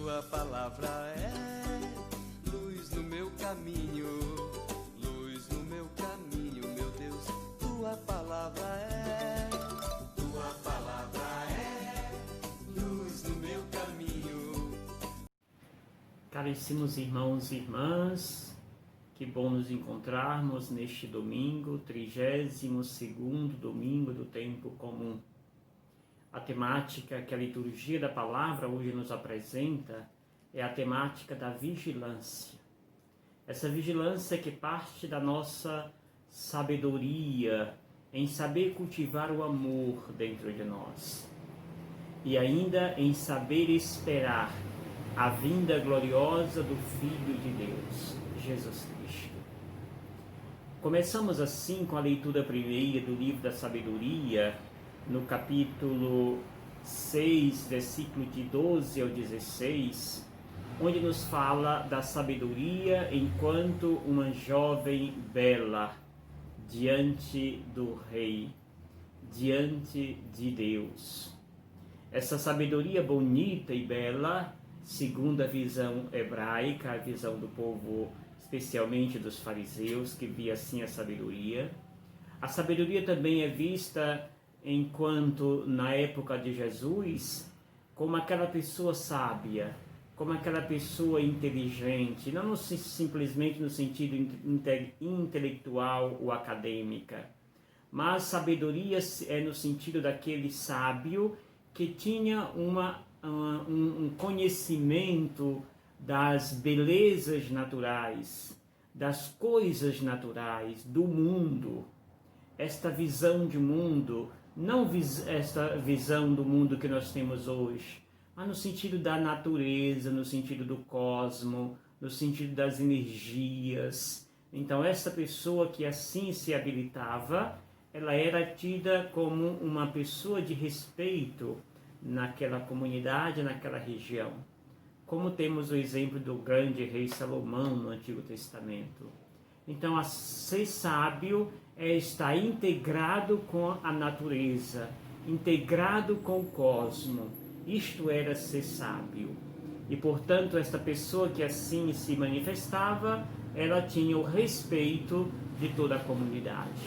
tua palavra é luz no meu caminho, luz no meu caminho, meu Deus, tua palavra é luz no meu caminho. Caríssimos irmãos e irmãs, que bom nos encontrarmos neste domingo, 32º domingo do tempo comum. A temática que a liturgia da palavra hoje nos apresenta é a temática da vigilância. Essa vigilância que parte da nossa sabedoria em saber cultivar o amor dentro de nós e ainda em saber esperar a vinda gloriosa do Filho de Deus, Jesus Cristo. Começamos assim com a leitura primeira do livro da sabedoria, no capítulo 6, versículo de 12 ao 16, onde nos fala da sabedoria enquanto uma jovem bela diante do Rei, diante de Deus. Essa sabedoria bonita e bela, segundo a visão hebraica, a visão do povo, especialmente dos fariseus, que via assim a sabedoria. A sabedoria também é vista enquanto na época de Jesus, como aquela pessoa sábia, como aquela pessoa inteligente, não simplesmente no sentido intelectual ou acadêmica, mas sabedoria é no sentido daquele sábio que tinha um conhecimento das belezas naturais, das coisas naturais, do mundo, esta visão de mundo, não esta visão do mundo que nós temos hoje, mas no sentido da natureza, no sentido do cosmo, no sentido das energias. Então, essa pessoa que assim se habilitava, ela era tida como uma pessoa de respeito naquela comunidade, naquela região. Como temos o exemplo do grande rei Salomão no Antigo Testamento. Então, ser sábio é estar integrado com a natureza, integrado com o cosmo. Isto era ser sábio. E, portanto, esta pessoa que assim se manifestava, ela tinha o respeito de toda a comunidade.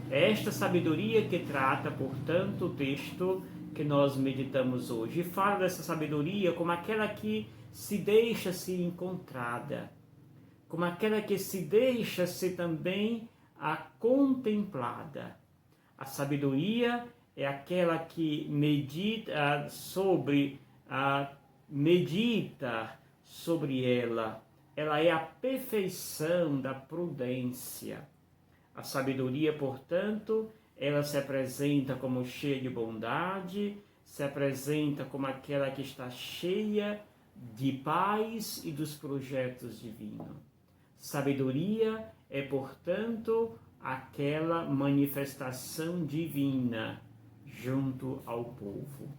É esta sabedoria que trata, portanto, o texto que nós meditamos hoje. E fala dessa sabedoria como aquela que se deixa ser encontrada, como aquela que se deixa ser também a contemplada. A sabedoria é aquela que medita sobre ela. Ela é a perfeição da prudência. A sabedoria, portanto, ela se apresenta como cheia de bondade, se apresenta como aquela que está cheia de paz e dos projetos divinos. Sabedoria é, portanto, aquela manifestação divina junto ao povo.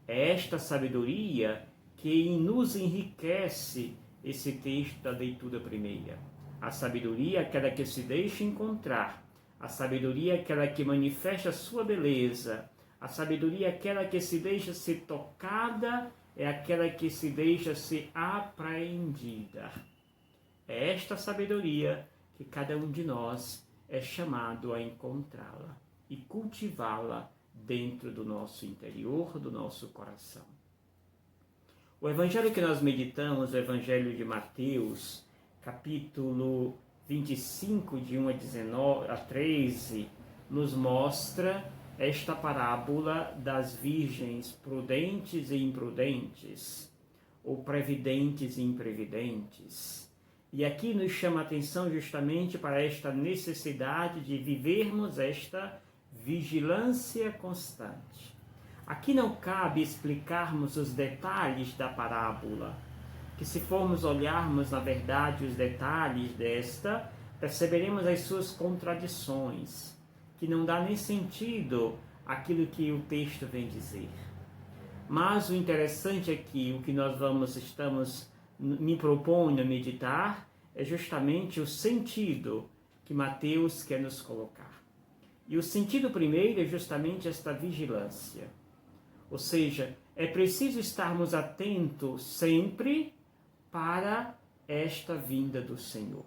É esta sabedoria que nos enriquece esse texto da leitura primeira. A sabedoria é aquela que se deixa encontrar. A sabedoria é aquela que manifesta a sua beleza. A sabedoria é aquela que se deixa ser tocada, é aquela que se deixa ser apreendida. É esta sabedoria que cada um de nós é chamado a encontrá-la e cultivá-la dentro do nosso interior, do nosso coração. O evangelho que nós meditamos, o evangelho de Mateus, capítulo 25, de 1 a 13, nos mostra esta parábola das virgens prudentes e imprudentes, ou previdentes e imprevidentes. E aqui nos chama a atenção justamente para esta necessidade de vivermos esta vigilância constante. Aqui não cabe explicarmos os detalhes da parábola, que se formos olharmos, na verdade, os detalhes desta, perceberemos as suas contradições, que não dá nem sentido aquilo que o texto vem dizer. Mas o interessante é que o que nós me proponho a meditar é justamente o sentido que Mateus quer nos colocar. E o sentido primeiro é justamente esta vigilância. Ou seja, é preciso estarmos atentos sempre para esta vinda do Senhor.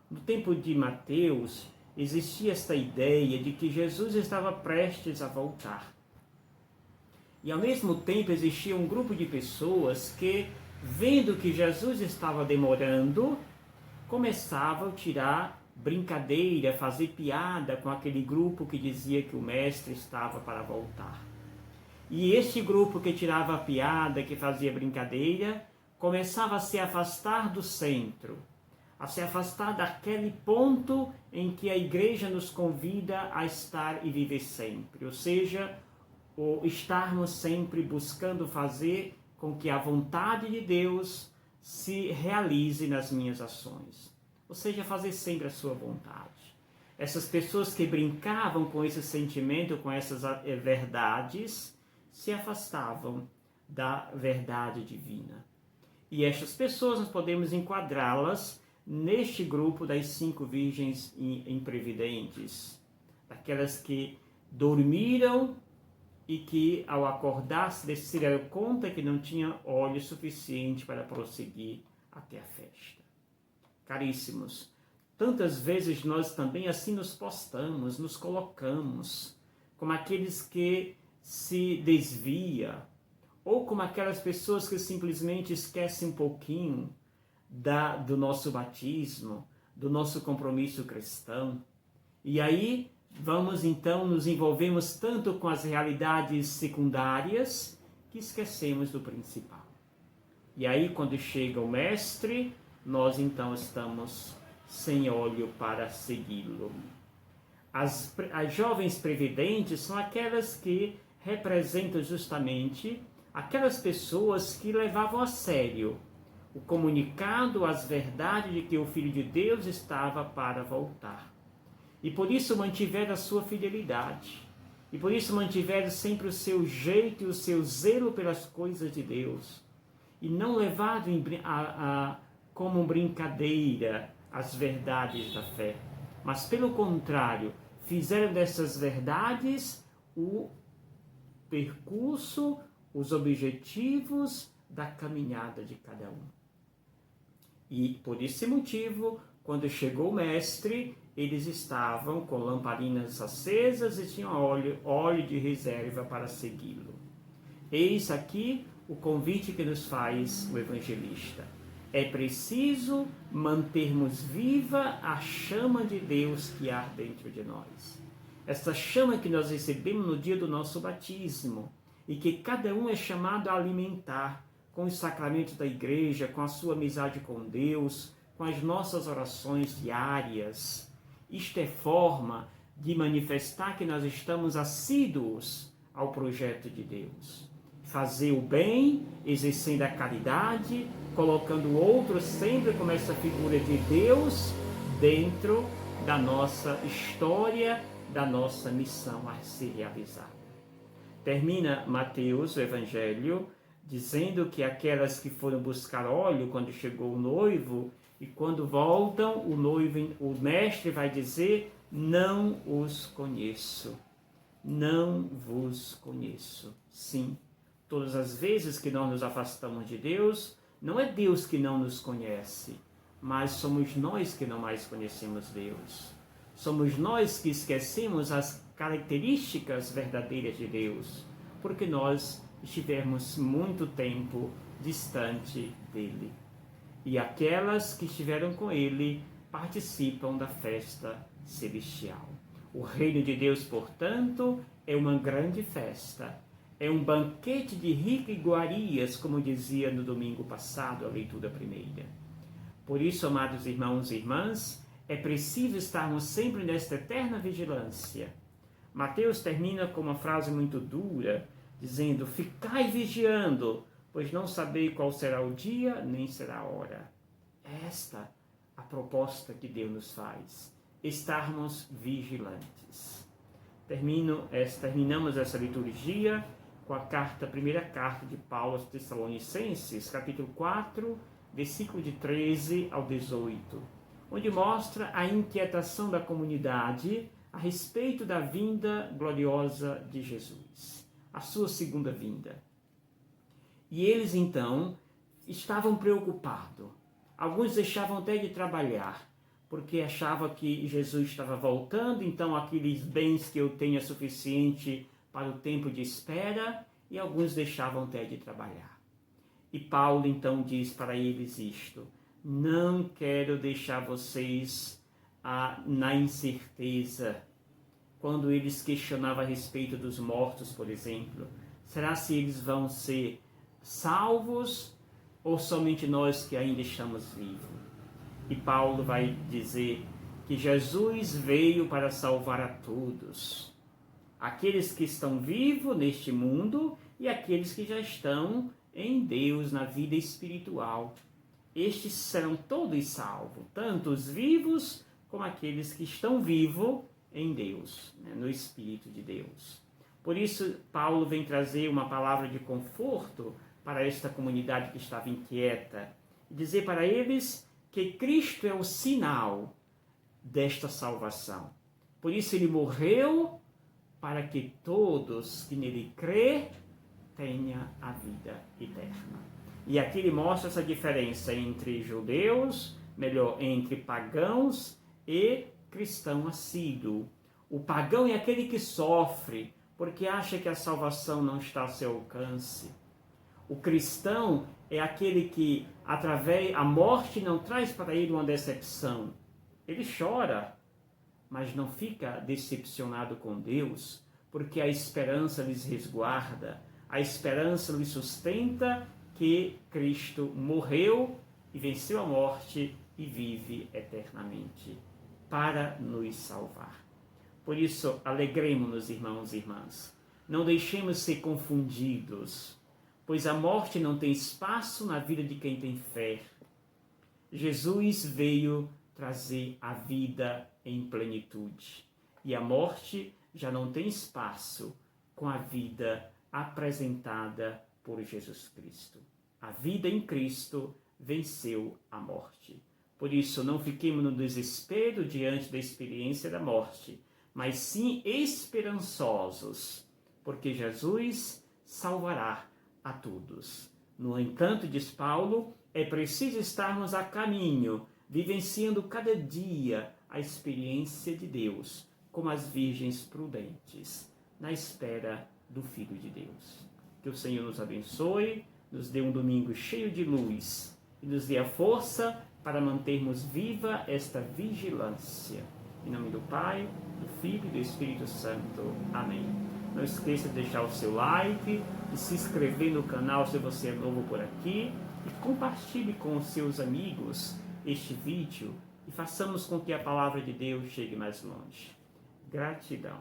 No tempo de Mateus, existia esta ideia de que Jesus estava prestes a voltar. E ao mesmo tempo existia um grupo de pessoas que, vendo que Jesus estava demorando, começavam a tirar brincadeira, fazer piada com aquele grupo que dizia que o mestre estava para voltar. E este grupo que tirava piada, que fazia brincadeira, começava a se afastar do centro, a se afastar daquele ponto em que a igreja nos convida a estar e viver sempre. Ou seja, estarmos sempre buscando fazer com que a vontade de Deus se realize nas minhas ações. Ou seja, fazer sempre a sua vontade. Essas pessoas que brincavam com esse sentimento, com essas verdades, se afastavam da verdade divina. E estas pessoas nós podemos enquadrá-las neste grupo das 5 virgens imprevidentes, daquelas que dormiram e que ao acordar se deram conta que não tinha óleo suficiente para prosseguir até a festa. Caríssimos, tantas vezes nós também assim nos postamos, nos colocamos como aqueles que se desvia, ou como aquelas pessoas que simplesmente esquecem um pouquinho do nosso batismo, do nosso compromisso cristão. E aí vamos então, nos envolvemos tanto com as realidades secundárias que esquecemos do principal. E aí quando chega o mestre, nós então estamos sem óleo para segui-lo. As jovens previdentes são aquelas que representam justamente aquelas pessoas que levavam a sério o comunicado, as verdades de que o Filho de Deus estava para voltar. E por isso mantiveram a sua fidelidade. E por isso mantiveram sempre o seu jeito e o seu zelo pelas coisas de Deus. E não levaram como brincadeira as verdades da fé. Mas pelo contrário, fizeram dessas verdades o percurso, os objetivos da caminhada de cada um. E por esse motivo, quando chegou o mestre, eles estavam com lamparinas acesas e tinham óleo de reserva para segui-lo. Eis aqui o convite que nos faz o evangelista. É preciso mantermos viva a chama de Deus que há dentro de nós. Essa chama que nós recebemos no dia do nosso batismo e que cada um é chamado a alimentar com os sacramentos da igreja, com a sua amizade com Deus, com as nossas orações diárias. Isto é forma de manifestar que nós estamos assíduos ao projeto de Deus. Fazer o bem, exercendo a caridade, colocando o outro sempre como essa figura de Deus dentro da nossa história, da nossa missão a ser realizada. Termina Mateus, o Evangelho, dizendo que aquelas que foram buscar óleo quando chegou o noivo, e quando voltam, o mestre vai dizer: não os conheço, não vos conheço. Sim, todas as vezes que nós nos afastamos de Deus, não é Deus que não nos conhece, mas somos nós que não mais conhecemos Deus. Somos nós que esquecemos as características verdadeiras de Deus, porque nós estivemos muito tempo distante dele. E aquelas que estiveram com ele participam da festa celestial. O reino de Deus, portanto, é uma grande festa. É um banquete de ricas iguarias, como dizia no domingo passado, a leitura primeira. Por isso, amados irmãos e irmãs, é preciso estarmos sempre nesta eterna vigilância. Mateus termina com uma frase muito dura, dizendo: ficai vigiando, pois não sabeis qual será o dia, nem será a hora. É esta a proposta que Deus nos faz, estarmos vigilantes. Terminamos essa liturgia com a primeira carta de Paulo aos Tessalonicenses, capítulo 4, versículo de 13 ao 18, onde mostra a inquietação da comunidade a respeito da vinda gloriosa de Jesus, a sua segunda vinda. E eles então estavam preocupados. Alguns deixavam até de trabalhar, porque achavam que Jesus estava voltando, então aqueles bens que eu tenho é suficiente para o tempo de espera, e alguns deixavam até de trabalhar. E Paulo então diz para eles isto: não quero deixar vocês na incerteza. Quando eles questionavam a respeito dos mortos, por exemplo, será se eles vão ser salvos ou somente nós que ainda estamos vivos? E Paulo vai dizer que Jesus veio para salvar a todos, aqueles que estão vivos neste mundo e aqueles que já estão em Deus, na vida espiritual. Estes serão todos salvos, tanto os vivos como aqueles que estão vivos em Deus, no Espírito de Deus. Por isso, Paulo vem trazer uma palavra de conforto para esta comunidade que estava inquieta, e dizer para eles que Cristo é o sinal desta salvação. Por isso ele morreu para que todos que nele crê tenham a vida eterna. E aqui ele mostra essa diferença entre judeus, entre pagãos e cristão assíduo. O pagão é aquele que sofre porque acha que a salvação não está ao seu alcance. O cristão é aquele que, através a morte, não traz para ele uma decepção. Ele chora, mas não fica decepcionado com Deus, porque a esperança lhes resguarda, a esperança lhes sustenta que Cristo morreu e venceu a morte e vive eternamente para nos salvar. Por isso, alegremo-nos, irmãos e irmãs. Não deixemos ser confundidos, pois a morte não tem espaço na vida de quem tem fé. Jesus veio trazer a vida em plenitude, e a morte já não tem espaço com a vida apresentada por Jesus Cristo. A vida em Cristo venceu a morte. Por isso, não fiquemos no desespero diante da experiência da morte, mas sim esperançosos, porque Jesus salvará a todos. No entanto, diz Paulo, é preciso estarmos a caminho, vivenciando cada dia a experiência de Deus, como as virgens prudentes, na espera do Filho de Deus. Que o Senhor nos abençoe, nos dê um domingo cheio de luz e nos dê a força para mantermos viva esta vigilância. Em nome do Pai, do Filho e do Espírito Santo. Amém. Não esqueça de deixar o seu like, de se inscrever no canal se você é novo por aqui e compartilhe com os seus amigos este vídeo e façamos com que a palavra de Deus chegue mais longe. Gratidão.